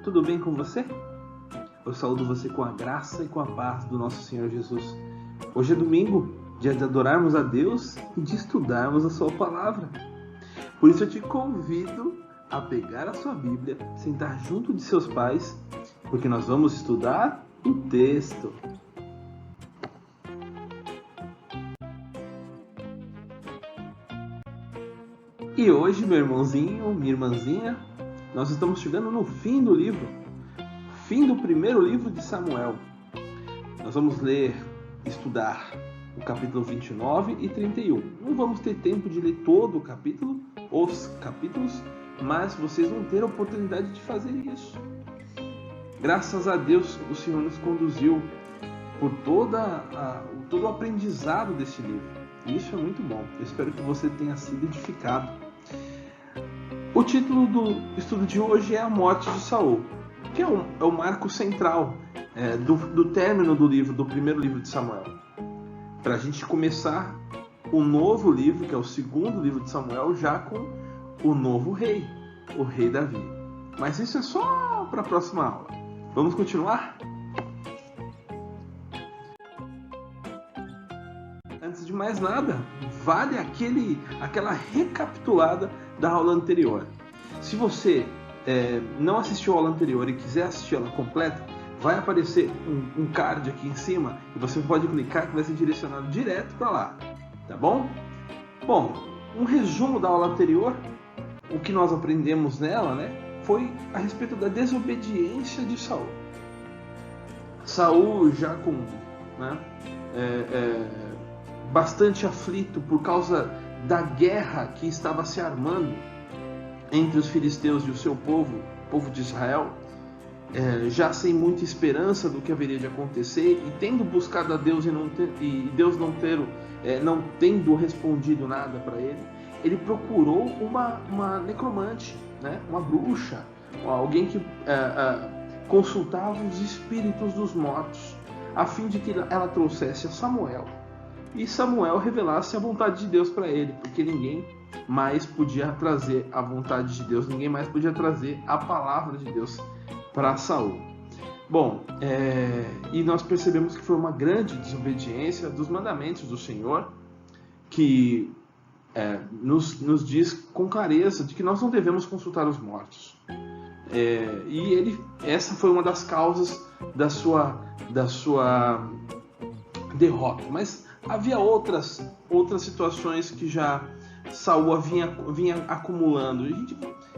tudo bem com você? Eu saúdo você com a graça e com a paz do nosso Senhor Jesus. Hoje é domingo, dia de adorarmos a Deus e de estudarmos a sua palavra. Por isso eu te convido a pegar a sua Bíblia, sentar junto de seus pais, porque nós vamos estudar o texto. E hoje, meu irmãozinho, minha irmãzinha, nós estamos chegando no fim do livro, fim do primeiro livro de Samuel. Nós vamos ler, estudar o capítulo 29 e 31. Não vamos ter tempo de ler todo o capítulo, os capítulos, mas vocês vão ter a oportunidade de fazer isso. Graças a Deus, o Senhor nos conduziu por todo o aprendizado desse livro. Isso é muito bom. Eu espero que você tenha sido edificado. O título do estudo de hoje é A Morte de Saul, que é o marco central do término do livro, do primeiro livro de Samuel. Para a gente começar o novo livro, que é o segundo livro de Samuel, já com o novo rei, o rei Davi. Mas isso é só para a próxima aula. Vamos continuar? Antes de mais nada, vale aquela recapitulada da aula anterior. Se você não assistiu a aula anterior e quiser assistir ela completa, vai aparecer um card aqui em cima e você pode clicar que vai ser direcionado direto para lá, tá bom? Bom, um resumo da aula anterior, o que nós aprendemos nela, foi a respeito da desobediência de Saul. Saul já com bastante aflito por causa da guerra que estava se armando entre os filisteus e o seu povo, o povo de Israel, já sem muita esperança do que haveria de acontecer e tendo buscado a Deus e Deus não tendo respondido nada para ele procurou uma necromante, uma bruxa, alguém que consultava os espíritos dos mortos, a fim de que ela trouxesse a Samuel e Samuel revelasse a vontade de Deus para ele, porque ninguém mais podia trazer a vontade de Deus, ninguém mais podia trazer a palavra de Deus para Saul. Bom, e nós percebemos que foi uma grande desobediência dos mandamentos do Senhor, que nos diz com clareza de que nós não devemos consultar os mortos. Essa foi uma das causas da sua derrota. Mas havia outras situações que já Saul vinha acumulando.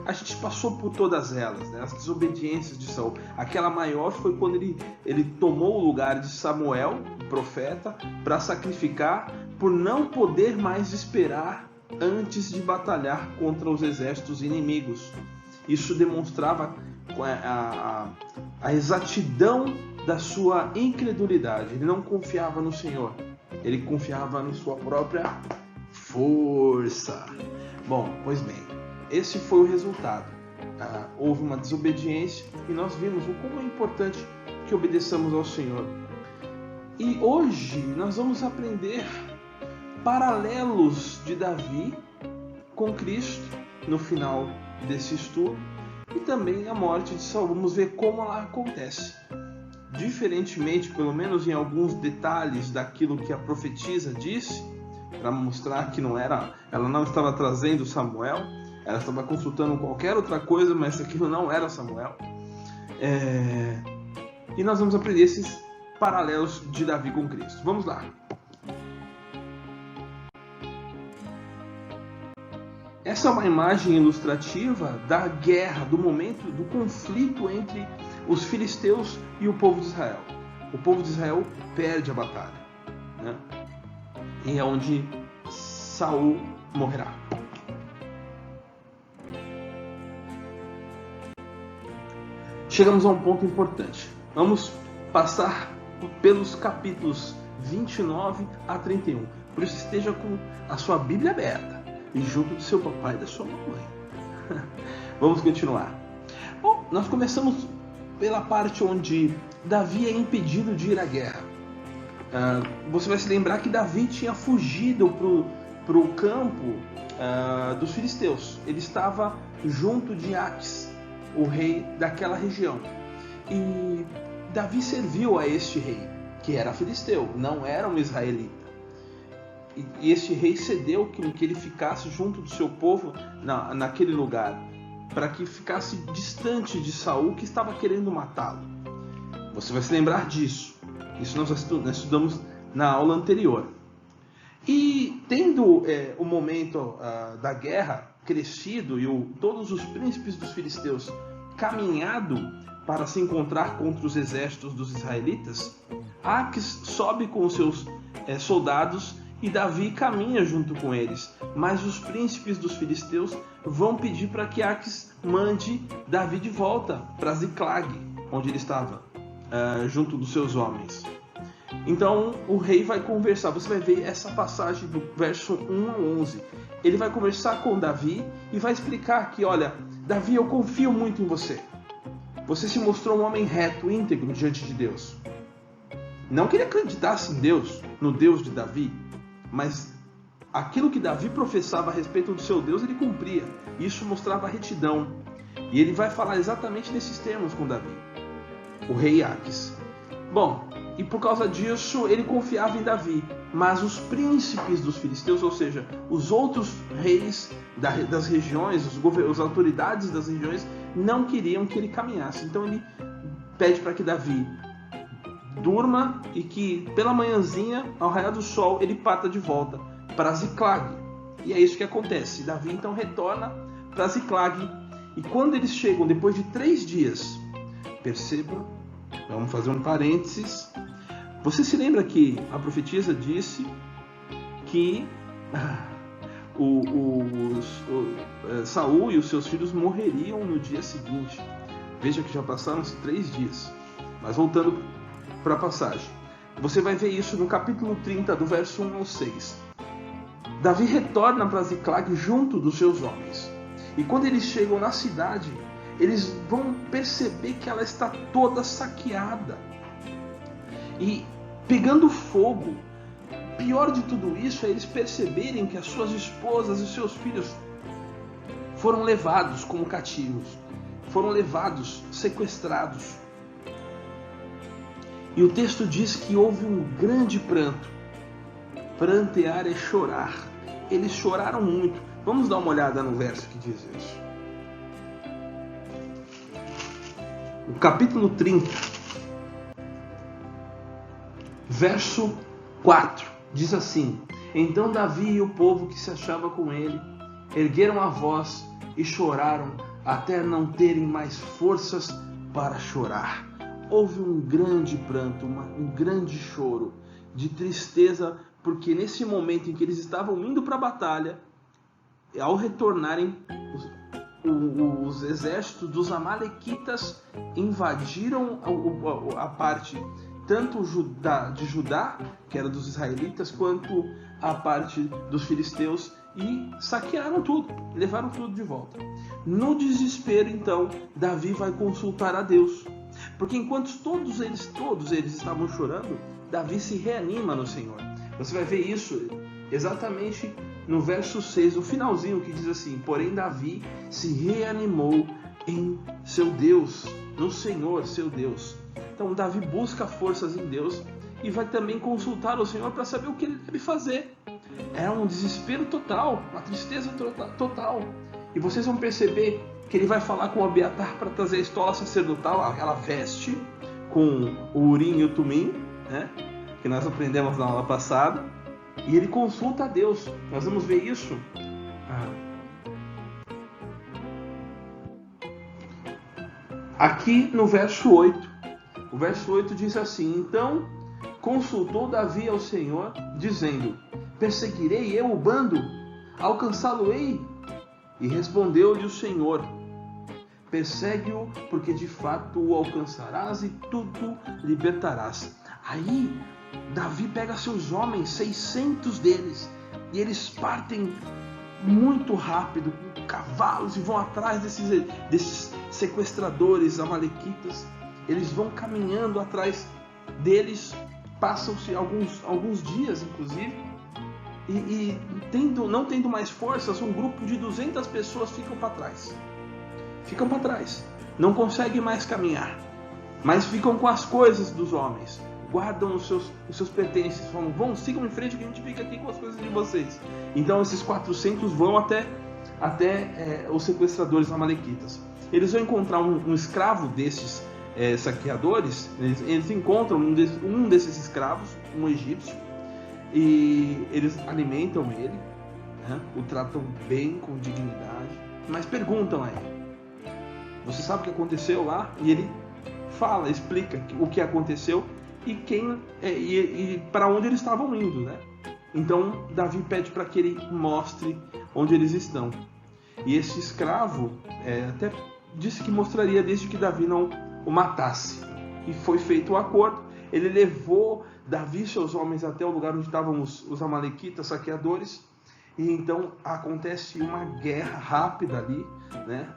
A gente passou por todas elas, as desobediências de Saul. Aquela maior foi quando ele tomou o lugar de Samuel, o profeta, para sacrificar, por não poder mais esperar antes de batalhar contra os exércitos inimigos. Isso demonstrava a exatidão da sua incredulidade. Ele não confiava no Senhor, ele confiava na sua própria força. Bom, pois bem, esse foi o resultado. Houve uma desobediência e nós vimos o como é importante que obedeçamos ao Senhor. E hoje nós vamos aprender paralelos de Davi com Cristo no final desse estudo e também a morte de Saul. Vamos ver como ela acontece. Diferentemente, pelo menos em alguns detalhes daquilo que a profetisa disse, para mostrar que ela não estava trazendo Samuel, ela estava consultando qualquer outra coisa, mas aquilo não era Samuel. E nós vamos aprender esses paralelos de Davi com Cristo. Vamos lá. Essa é uma imagem ilustrativa da guerra, do momento, do conflito entre os filisteus e o povo de Israel. O povo de Israel perde a batalha, e é onde Saul morrerá. Chegamos a um ponto importante. Vamos passar pelos capítulos 29 a 31. Por isso esteja com a sua Bíblia aberta e junto do seu papai e da sua mamãe. Vamos continuar. Bom, nós começamos pela parte onde Davi é impedido de ir à guerra. Você vai se lembrar que Davi tinha fugido para o campo dos filisteus. Ele estava junto de Aques. o rei daquela região. E Davi serviu a este rei, que era filisteu, não era um israelita. E este rei cedeu que ele ficasse junto do seu povo naquele lugar, para que ficasse distante de Saul, que estava querendo matá-lo. Você vai se lembrar disso. Isso nós estudamos na aula anterior. E tendo o momento da guerra crescido e todos os príncipes dos filisteus caminhado para se encontrar contra os exércitos dos israelitas, Aques sobe com os seus soldados e Davi caminha junto com eles. Mas os príncipes dos filisteus vão pedir para que Aques mande Davi de volta para Ziclag, onde ele estava, junto dos seus homens. Então o rei vai conversar. Você vai ver essa passagem do verso 1 a 11. Ele vai conversar com Davi e vai explicar que, olha, Davi, eu confio muito em você. Você se mostrou um homem reto, íntegro diante de Deus. Não que ele acreditasse em Deus, no Deus de Davi, mas aquilo que Davi professava a respeito do seu Deus, ele cumpria. Isso mostrava retidão. E ele vai falar exatamente nesses termos com Davi, o rei Aques. Bom, e por causa disso ele confiava em Davi. Mas os príncipes dos filisteus, ou seja, os outros reis das regiões, as autoridades das regiões, não queriam que ele caminhasse. Então ele pede para que Davi durma e que pela manhãzinha, ao raiar do sol, ele parta de volta para Ziclag. E é isso que acontece. Davi então retorna para Ziclag. E quando eles chegam, depois de 3 dias, percebam, vamos fazer um parênteses. Você se lembra que a profetisa disse que Saul e os seus filhos morreriam no dia seguinte. Veja que já passaram-se 3 dias. Mas voltando para a passagem. Você vai ver isso no capítulo 30, do verso 1 ao 6. Davi retorna para Ziclag junto dos seus homens. E quando eles chegam na cidade, eles vão perceber que ela está toda saqueada e pegando fogo. Pior de tudo isso é eles perceberem que as suas esposas e seus filhos foram levados como cativos, foram levados, sequestrados. E o texto diz que houve um grande pranto. Prantear é chorar. Eles choraram muito. Vamos dar uma olhada no verso que diz isso. O capítulo 30, verso 4, diz assim: Então Davi e o povo que se achava com ele ergueram a voz e choraram até não terem mais forças para chorar. Houve um grande pranto, um grande choro de tristeza, porque nesse momento em que eles estavam indo para a batalha, ao retornarem, os exércitos dos amalequitas invadiram a parte tanto de Judá, que era dos israelitas, quanto a parte dos filisteus, e saquearam tudo, levaram tudo de volta. No desespero, então, Davi vai consultar a Deus, porque enquanto todos eles estavam chorando, Davi se reanima no Senhor. Você vai ver isso exatamente no verso 6, o finalzinho, que diz assim: Porém Davi se reanimou em seu Deus, no Senhor, seu Deus. Então Davi busca forças em Deus e vai também consultar o Senhor para saber o que ele deve fazer. É um desespero total, uma tristeza total. E vocês vão perceber que ele vai falar com o Abiatar para trazer a estola sacerdotal, aquela veste com o Urim e o Tumim, né, que nós aprendemos na aula passada. E ele consulta a Deus. Nós vamos ver isso. Aqui no verso 8. O verso 8 diz assim: Então consultou Davi ao Senhor, dizendo: Perseguirei eu o bando? Alcançá-lo-ei? E respondeu-lhe o Senhor: Persegue-o, porque de fato o alcançarás e tudo libertarás. Aí Davi pega seus homens, 600 deles, e eles partem muito rápido, com cavalos, e vão atrás desses sequestradores amalequitas. Eles vão caminhando atrás deles, passam-se alguns dias, inclusive, e não tendo mais forças, um grupo de 200 pessoas ficam para trás. não conseguem mais caminhar, mas ficam com as coisas dos homens, guardam os seus pertences, falam, vão, sigam em frente que a gente fica aqui com as coisas de vocês. Então esses 400 vão até os sequestradores amalequitas. Eles vão encontrar um escravo desses saqueadores, eles encontram um desses escravos, um egípcio, e eles alimentam ele, né? O tratam bem, com dignidade, mas perguntam a ele, você sabe o que aconteceu lá? E ele fala, explica o que aconteceu e para onde eles estavam indo, né? Então Davi pede para que ele mostre onde eles estão. E esse escravo até disse que mostraria desde que Davi não o matasse. E foi feito o acordo. Ele levou Davi e seus homens até o lugar onde estavam os amalequitas, saqueadores. E então acontece uma guerra rápida ali, né?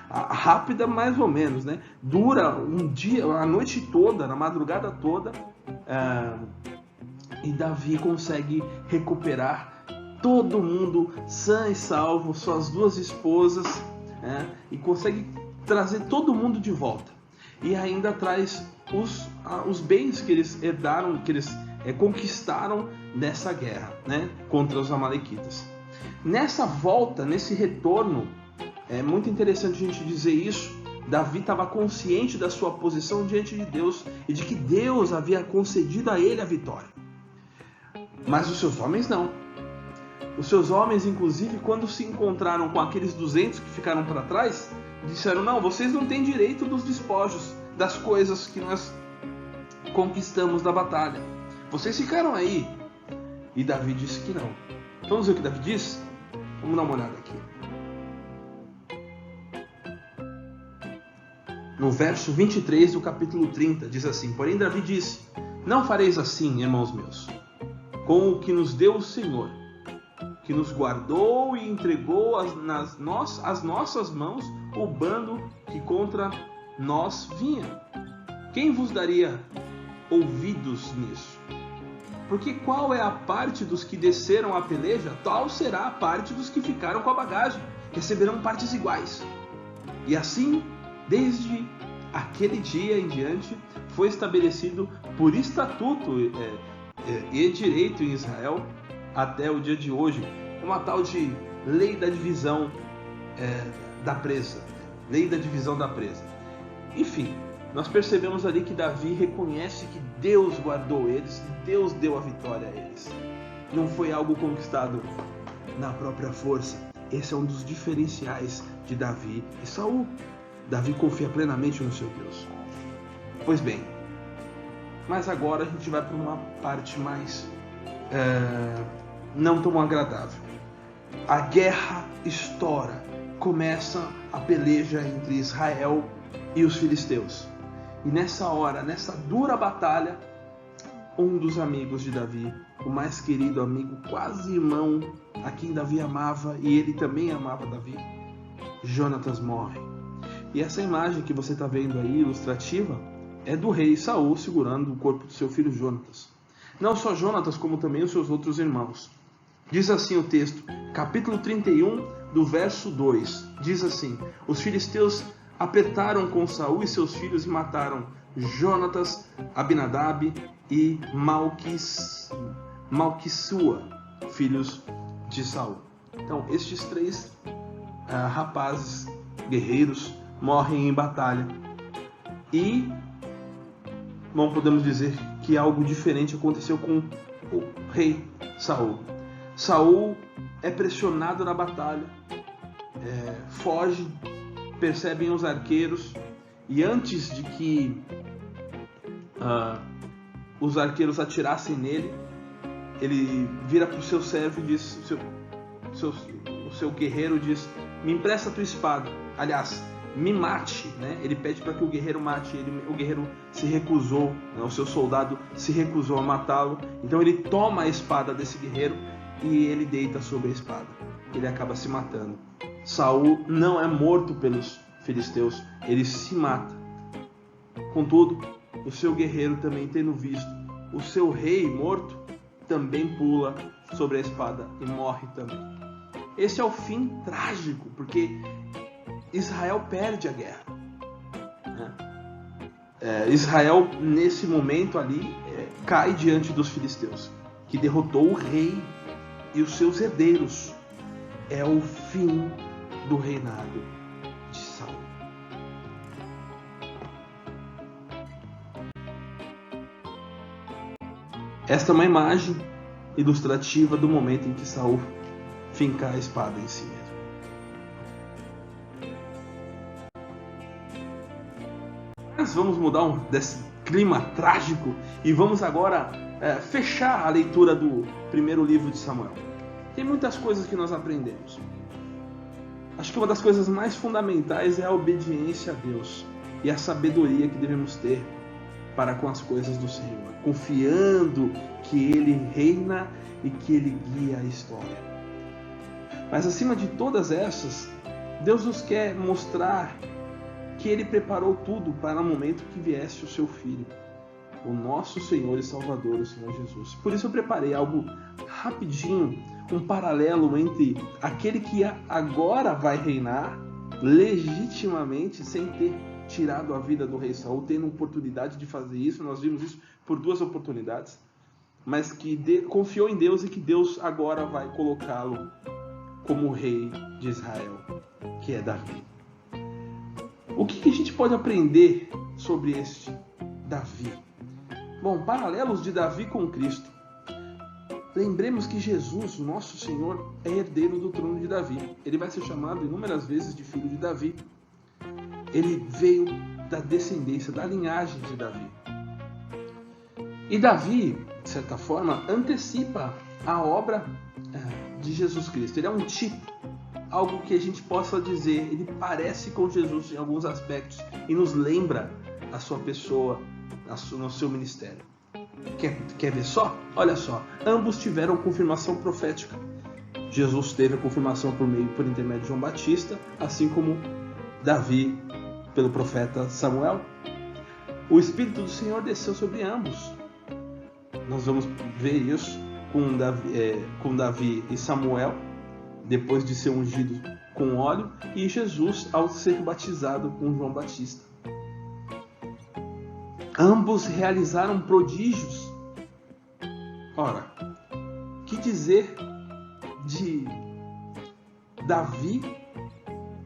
Rápida mais ou menos, né? Dura um dia, a noite toda, na madrugada toda, e Davi consegue recuperar todo mundo sã e salvo, suas duas esposas, e consegue trazer todo mundo de volta. E ainda traz os bens que eles herdaram, que eles conquistaram nessa guerra, né, contra os amalequitas. Nessa volta, nesse retorno, é muito interessante a gente dizer isso. Davi estava consciente da sua posição diante de Deus e de que Deus havia concedido a ele a vitória. Mas os seus homens não. Os seus homens, inclusive, quando se encontraram com aqueles 200 que ficaram para trás, disseram, não, vocês não têm direito dos despojos, das coisas que nós conquistamos da batalha. Vocês ficaram aí. E Davi disse que não. Vamos ver o que Davi diz? Vamos dar uma olhada aqui. No verso 23 do capítulo 30, diz assim, porém Davi disse, não fareis assim, irmãos meus, com o que nos deu o Senhor, que nos guardou e entregou às nossas mãos o bando que contra nós vinha. Quem vos daria ouvidos nisso? Porque qual é a parte dos que desceram a peleja, tal será a parte dos que ficaram com a bagagem, receberão partes iguais. E assim, desde aquele dia em diante, foi estabelecido por estatuto e direito em Israel até o dia de hoje, uma tal de lei da divisão da presa. Lei da divisão da presa. Enfim, nós percebemos ali que Davi reconhece que Deus guardou eles, Deus deu a vitória a eles. Não foi algo conquistado na própria força. Esse é um dos diferenciais de Davi e Saul. Davi confia plenamente no seu Deus. Pois bem, mas agora a gente vai para uma parte mais não tão agradável. A guerra estoura, começa a peleja entre Israel e os filisteus. E nessa hora, nessa dura batalha, um dos amigos de Davi, o mais querido amigo, quase irmão, a quem Davi amava, e ele também amava Davi, Jonatas, morre. E essa imagem que você está vendo aí, ilustrativa, é do rei Saul segurando o corpo do seu filho Jonatas. Não só Jonatas, como também os seus outros irmãos. Diz assim o texto, capítulo 31, do verso 2, diz assim, os filisteus apertaram com Saul e seus filhos e mataram Jonatas, Abinadab e Malquissua, filhos de Saul. Então, estes três rapazes, guerreiros, morrem em batalha. E não podemos dizer que algo diferente aconteceu com o rei Saul. Saul é pressionado na batalha, foge, percebem os arqueiros, e antes de que os arqueiros atirassem nele, ele vira para o seu servo e diz, o seu guerreiro diz, me empresta a tua espada, aliás, me mate, né? Ele pede para que o guerreiro mate ele, o guerreiro se recusou, né? O seu soldado se recusou a matá-lo, então ele toma a espada desse guerreiro e ele deita sobre a espada, ele acaba se matando. Saul não é morto pelos filisteus, ele se mata. Contudo, o seu guerreiro, também tendo visto o seu rei morto, também pula sobre a espada e morre também. Esse é o fim trágico, porque Israel perde a guerra. Israel, nesse momento ali, cai diante dos filisteus, que derrotou o rei e os seus herdeiros. É o fim do reinado de Saul. Esta é uma imagem ilustrativa do momento em que Saul finca a espada em si mesmo. Mas vamos mudar desse clima trágico e vamos agora fechar a leitura do primeiro livro de Samuel. Tem muitas coisas que nós aprendemos. Acho que uma das coisas mais fundamentais é a obediência a Deus e a sabedoria que devemos ter para com as coisas do Senhor, confiando que Ele reina e que Ele guia a história. Mas acima de todas essas, Deus nos quer mostrar que Ele preparou tudo para o momento que viesse o seu Filho, o nosso Senhor e Salvador, o Senhor Jesus. Por isso eu preparei algo rapidinho, um paralelo entre aquele que agora vai reinar legitimamente, sem ter tirado a vida do rei Saul, tendo oportunidade de fazer isso. Nós vimos isso por 2 oportunidades, mas que confiou em Deus e que Deus agora vai colocá-lo como rei de Israel, que é Davi. O que a gente pode aprender sobre este Davi? Bom, paralelos de Davi com Cristo. Lembremos que Jesus, nosso Senhor, é herdeiro do trono de Davi. Ele vai ser chamado inúmeras vezes de filho de Davi. Ele veio da descendência, da linhagem de Davi. E Davi, de certa forma, antecipa a obra de Jesus Cristo. Ele é um tipo, algo que a gente possa dizer, ele parece com Jesus em alguns aspectos e nos lembra a sua pessoa, no seu ministério. Quer ver só? Olha só, ambos tiveram confirmação profética. Jesus teve a confirmação por intermédio de João Batista, assim como Davi pelo profeta Samuel. O Espírito do Senhor desceu sobre ambos. Nós vamos ver isso com Davi e Samuel, depois de ser ungido com óleo, e Jesus ao ser batizado com João Batista. Ambos realizaram prodígios. Ora, que dizer de Davi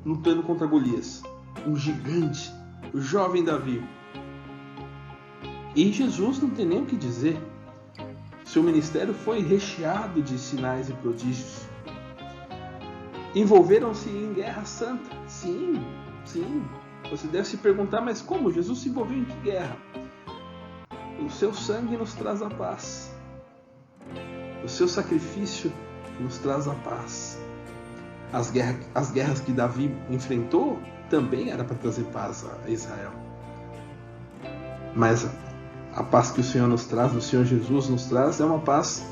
lutando contra Golias? Um gigante, o jovem Davi. E Jesus não tem nem o que dizer. Seu ministério foi recheado de sinais e prodígios. Envolveram-se em guerra santa. Sim. Você deve se perguntar, mas como? Jesus se envolveu em que guerra? O seu sangue nos traz a paz. O seu sacrifício nos traz a paz. As guerras que Davi enfrentou também era para trazer paz a Israel. Mas a paz que o Senhor nos traz, o Senhor Jesus nos traz, é uma paz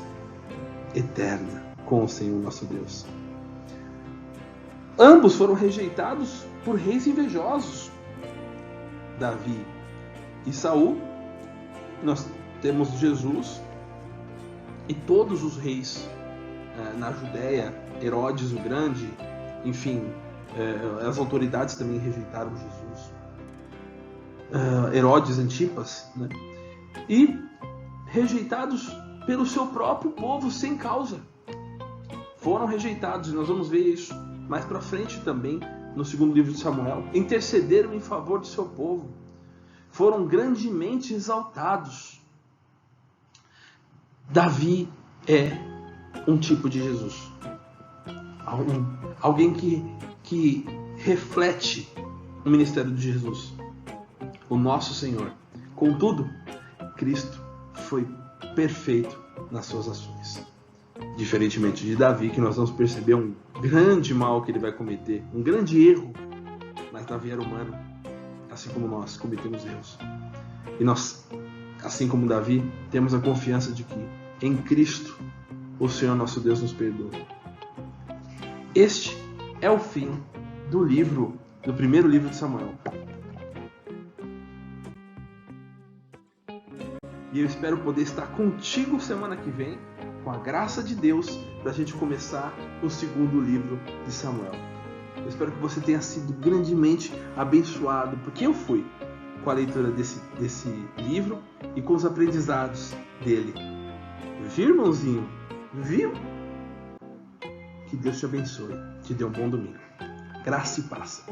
eterna com o Senhor nosso Deus. Ambos foram rejeitados por reis invejosos. Davi e Saul. Nós temos Jesus e todos os reis na Judéia, Herodes o Grande, enfim, as autoridades também rejeitaram Jesus. Herodes Antipas, né? E rejeitados pelo seu próprio povo sem causa. Foram rejeitados, e nós vamos ver isso mais para frente também, no segundo livro de Samuel. Intercederam em favor do seu povo. Foram grandemente exaltados. Davi é um tipo de Jesus. Alguém que reflete o ministério de Jesus, o nosso Senhor. Contudo, Cristo foi perfeito nas suas ações. Diferentemente de Davi, que nós vamos perceber um grande mal que ele vai cometer, um grande erro, mas Davi era humano, assim como nós cometemos erros. E nós, assim como Davi, temos a confiança de que em Cristo o Senhor nosso Deus nos perdoa. Este é o fim do primeiro livro de Samuel. E eu espero poder estar contigo semana que vem, com a graça de Deus, para a gente começar o segundo livro de Samuel. Eu espero que você tenha sido grandemente abençoado, porque eu fui. com a leitura desse livro e com os aprendizados dele. Viu, irmãozinho? Viu? Que Deus te abençoe. Te dê um bom domingo. Graça e paz.